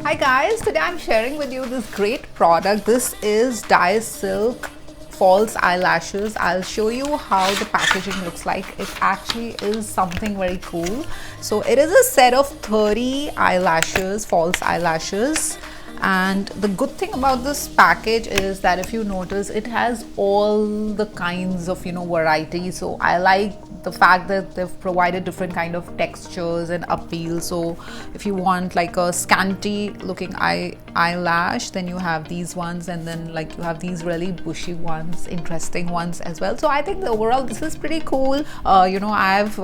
Hi guys, today I'm sharing with you this great product. This is Dysilk false eyelashes. I'll show you how the packaging looks like. It actually is something very cool. So it is a set of 30 eyelashes, false eyelashes. And the good thing about this package is that if you notice, it has all the kinds of variety. So I like the fact that they've provided different kind of textures and appeal. So if you want like a scanty looking eyelash, then you have these ones, and then like you have these really bushy ones, interesting ones as well. So I think overall this is pretty cool. I've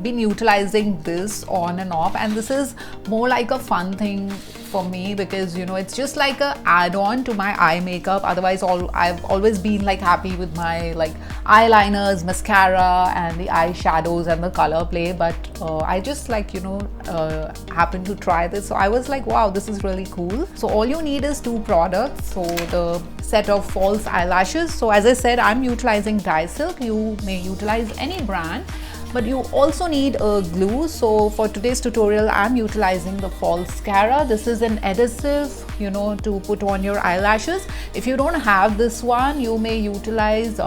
been utilizing this on and off, and this is more like a fun thing for me because it's just like a add-on to my eye makeup. Otherwise I've always been like happy with my like eyeliners, mascara and the eyeshadows and the color play, but I just like happened to try this. So I was like, wow, this is really cool. So all you need is 2 products. So the set of false eyelashes. So as I said, I'm utilizing Dysilk. You may utilize any brand, but you also need a glue. So for today's tutorial, I'm utilizing the false Kigaa. This is an adhesive, to put on your eyelashes. If you don't have this one, you may utilize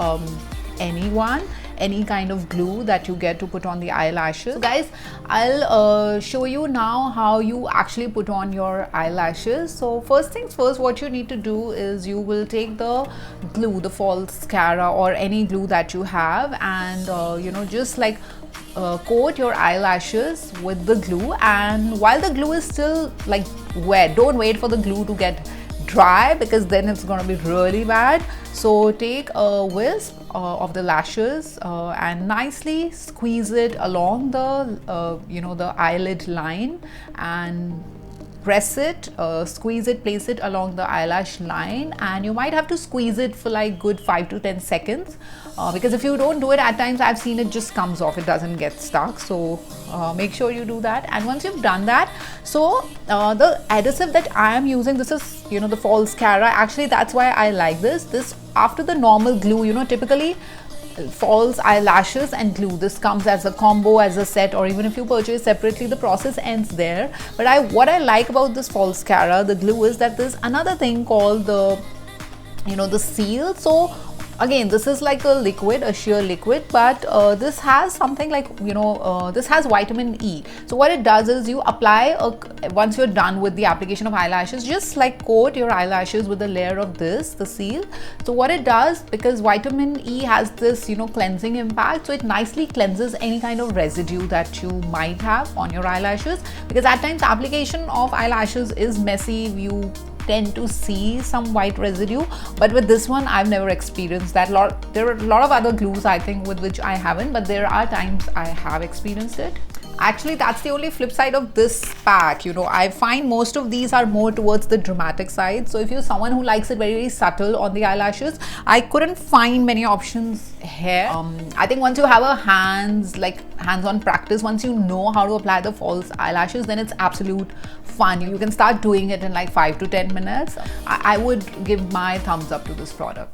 any kind of glue that you get to put on the eyelashes. So guys, I'll show you now how you actually put on your eyelashes. So first things first, what you need to do is you will take the glue, the false Kigaa or any glue that you have, and just like coat your eyelashes with the glue. And while the glue is still like wet, don't wait for the glue to get dry because then it's going to be really bad. So take a wisp of the lashes and nicely squeeze it along the the eyelid line, and press it, squeeze it, place it along the eyelash line, and you might have to squeeze it for like good 5 to 10 seconds because if you don't do it, at times I've seen it just comes off, it doesn't get stuck. So make sure you do that. And once you've done that, so the adhesive that I am using, this is the false Kigaa. Actually, that's why I like this after the normal glue, typically false eyelashes and glue, this comes as a combo, as a set, or even if you purchase separately, the process ends there. But what I like about this false Kigaa, the glue, is that there's another thing called the the seal. So again, this is like a liquid, a sheer liquid, but this has something like this has vitamin E. So what it does is you apply once you're done with the application of eyelashes, just like coat your eyelashes with a layer of this, the seal. So what it does, because vitamin E has this cleansing impact, so it nicely cleanses any kind of residue that you might have on your eyelashes, because at times application of eyelashes is messy, you tend to see some white residue, but with this one I've never experienced that. There are a lot of other glues I think with which I haven't, but there are times I have experienced it. Actually, that's the only flip side of this pack. I find most of these are more towards the dramatic side. So if you're someone who likes it very, very subtle on the eyelashes, I couldn't find many options here. I think once you have a hands-on practice, once you know how to apply the false eyelashes, then it's absolute fun. You can start doing it in like 5 to 10 minutes. I would give my thumbs up to this product.